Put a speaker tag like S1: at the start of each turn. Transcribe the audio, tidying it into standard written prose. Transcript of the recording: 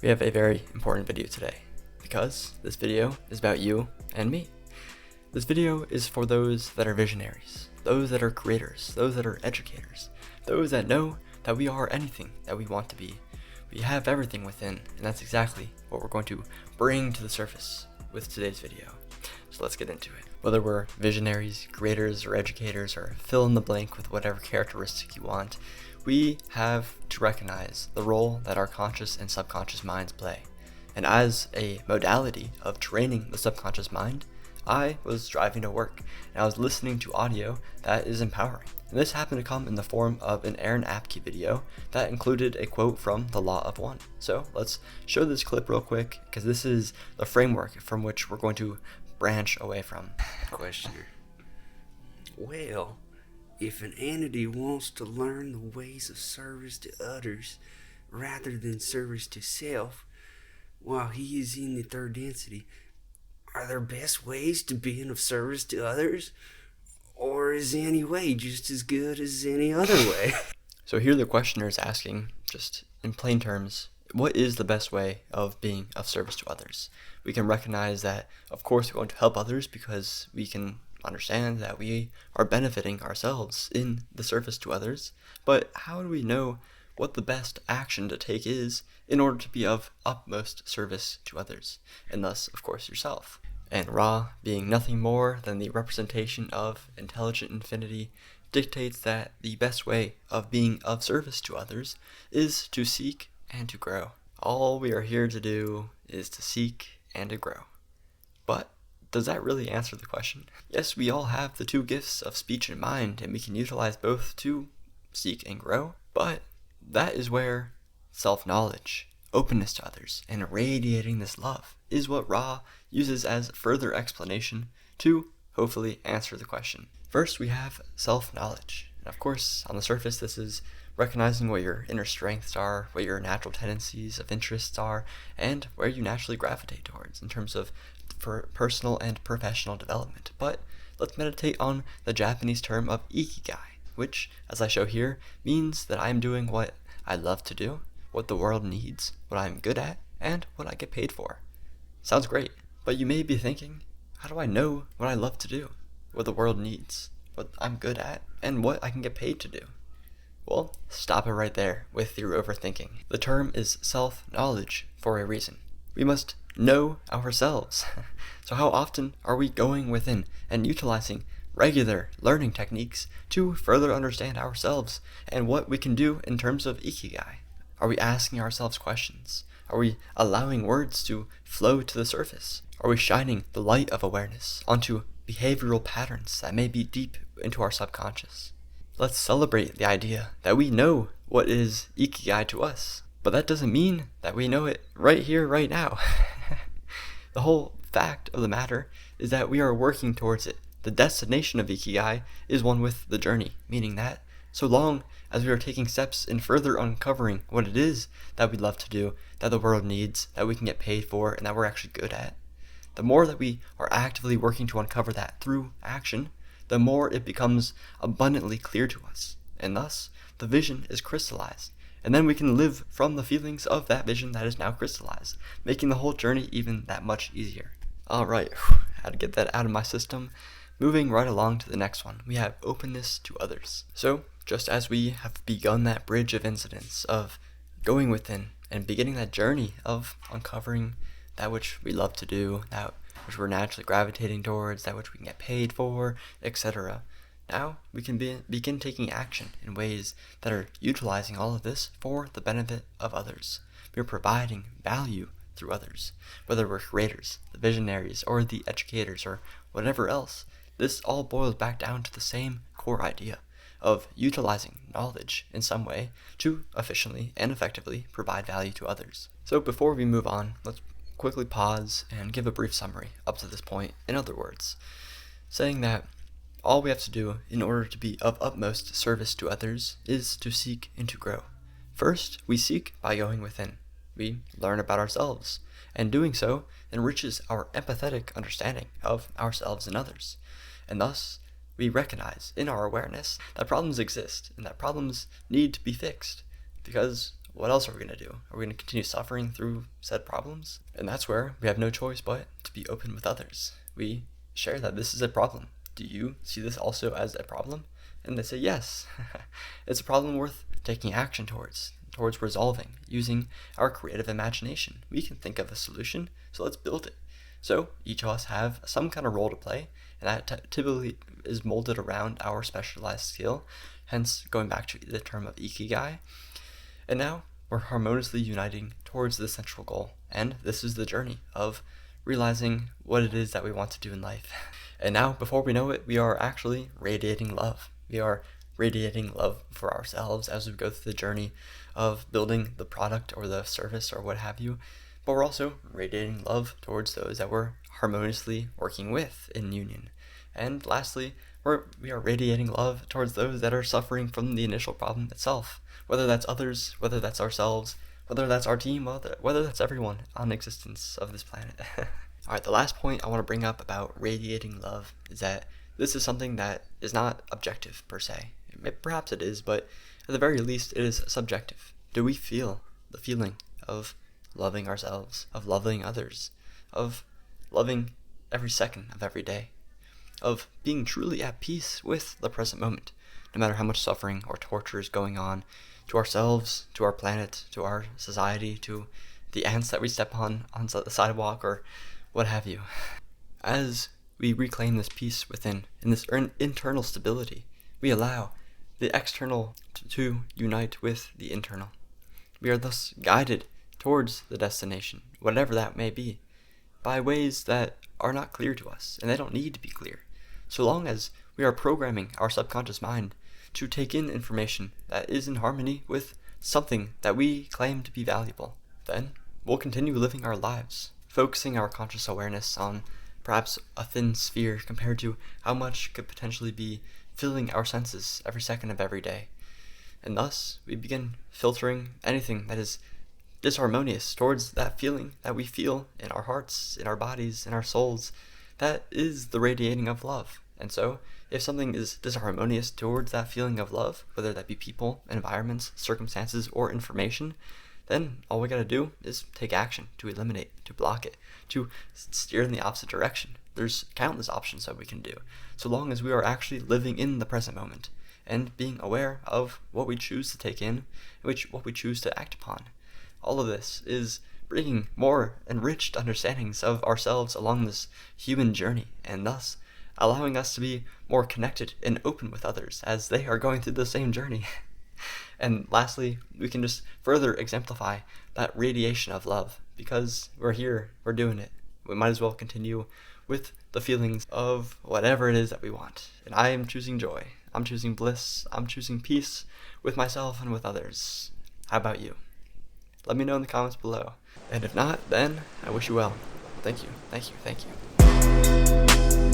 S1: We have a very important video today because this video is about you and me. This video is for those that are visionaries, those that are creators, those that are educators, those that know that we are anything that we want to be. We have everything within, and that's exactly what we're going to bring to the surface with today's video. So let's get into it. Whether we're visionaries, creators, or educators, or fill in the blank with whatever characteristic you want, we have to recognize the role that our conscious and subconscious minds play. And as a modality of training the subconscious mind, I was driving to work and I was listening to audio that is empowering. And this happened to come in the form of an Aaron Apke video that included a quote from The Law of One. So let's show this clip real quick because this is the framework from which we're going to branch away from.
S2: Questioner. Well, if an entity wants to learn the ways of service to others rather than service to self while he is in the third density, are there best ways to being of service to others? Or is any way just as good as any other way?
S1: So here the questioner is asking, just in plain terms, what is the best way of being of service to others? We can recognize that, of course, we're going to help others because we can understand that we are benefiting ourselves in the service to others. But how do we know what the best action to take is in order to be of utmost service to others, and thus, of course, yourself? And Ra, being nothing more than the representation of intelligent infinity, dictates that the best way of being of service to others is to seek and to grow. All we are here to do is to seek and to grow. But does that really answer the question? Yes, we all have the two gifts of speech and mind, and we can utilize both to seek and grow, but that is where self-knowledge, openness to others, and radiating this love is what Ra uses as further explanation to hopefully answer the question. First, we have self-knowledge. And of course, on the surface, this is recognizing what your inner strengths are, what your natural tendencies of interests are, and where you naturally gravitate towards in terms of for personal and professional development. But let's meditate on the Japanese term of ikigai, which, as I show here, means that I am doing what I love to do, what the world needs, what I'm good at, and what I get paid for. Sounds great, but you may be thinking, how do I know what I love to do, what the world needs, what I'm good at, and what I can get paid to do? Well, stop it right there with your overthinking. The term is self-knowledge for a reason. We must know ourselves. So how often are we going within and utilizing regular learning techniques to further understand ourselves and what we can do in terms of ikigai? Are we asking ourselves questions? Are we allowing words to flow to the surface? Are we shining the light of awareness onto behavioral patterns that may be deep into our subconscious? Let's celebrate the idea that we know what is ikigai to us, but that doesn't mean that we know it right here, right now. The whole fact of the matter is that we are working towards it. The destination of ikigai is one with the journey, meaning that so long as we are taking steps in further uncovering what it is that we love to do, that the world needs, that we can get paid for, and that we're actually good at, the more that we are actively working to uncover that through action, the more it becomes abundantly clear to us, and thus the vision is crystallized. And then we can live from the feelings of that vision that is now crystallized, making the whole journey even that much easier. Alright, had to get that out of my system. Moving right along to the next one, we have openness to others. So, just as we have begun that bridge of incidents, of going within and beginning that journey of uncovering that which we love to do, that which we're naturally gravitating towards, that which we can get paid for, etc. Now we can begin taking action in ways that are utilizing all of this for the benefit of others. We're providing value through others, whether we're creators, the visionaries, or the educators, or whatever else. This all boils back down to the same core idea of utilizing knowledge in some way to efficiently and effectively provide value to others. So before we move on, let's quickly pause and give a brief summary up to this point. In other words, saying that all we have to do in order to be of utmost service to others is to seek and to grow. First, we seek by going within. We learn about ourselves, and doing so enriches our empathetic understanding of ourselves and others. And thus, we recognize in our awareness that problems exist and that problems need to be fixed. Because what else are we going to do? Are we going to continue suffering through said problems? And that's where we have no choice but to be open with others. We share that this is a problem. Do you see this also as a problem? And they say yes. It's a problem worth taking action towards resolving, using our creative imagination. We can think of a solution, so let's build it. So each of us have some kind of role to play, and that typically is molded around our specialized skill, hence going back to the term of ikigai. And now we're harmoniously uniting towards the central goal, and this is the journey of realizing what it is that we want to do in life. And now, before we know it, we are actually radiating love. We are radiating love for ourselves as we go through the journey of building the product or the service or what have you, but we're also radiating love towards those that we're harmoniously working with in union. And lastly, we are radiating love towards those that are suffering from the initial problem itself, whether that's others, whether that's ourselves, whether that's our team, whether that's everyone on existence of this planet. Alright, the last point I want to bring up about radiating love is that this is something that is not objective per se. Perhaps it is, but at the very least it is subjective. Do we feel the feeling of loving ourselves, of loving others, of loving every second of every day, of being truly at peace with the present moment, no matter how much suffering or torture is going on to ourselves, to our planet, to our society, to the ants that we step on the sidewalk, or what have you? As we reclaim this peace within, and this internal stability, we allow the external to unite with the internal. We are thus guided towards the destination, whatever that may be, by ways that are not clear to us, and they don't need to be clear. So long as we are programming our subconscious mind to take in information that is in harmony with something that we claim to be valuable, then we'll continue living our lives, focusing our conscious awareness on perhaps a thin sphere compared to how much could potentially be filling our senses every second of every day. And thus, we begin filtering anything that is disharmonious towards that feeling that we feel in our hearts, in our bodies, in our souls. That is the radiating of love. And so, if something is disharmonious towards that feeling of love, whether that be people, environments, circumstances, or information, then all we gotta do is take action to eliminate, to block it, to steer in the opposite direction. There's countless options that we can do, so long as we are actually living in the present moment and being aware of what we choose to take in, what we choose to act upon. All of this is bringing more enriched understandings of ourselves along this human journey, and thus allowing us to be more connected and open with others as they are going through the same journey. And lastly, we can just further exemplify that radiation of love, because we're here, we're doing it. We might as well continue with the feelings of whatever it is that we want. And I am choosing joy. I'm choosing bliss. I'm choosing peace with myself and with others. How about you? Let me know in the comments below. And if not, then I wish you well. Thank you, thank you, thank you.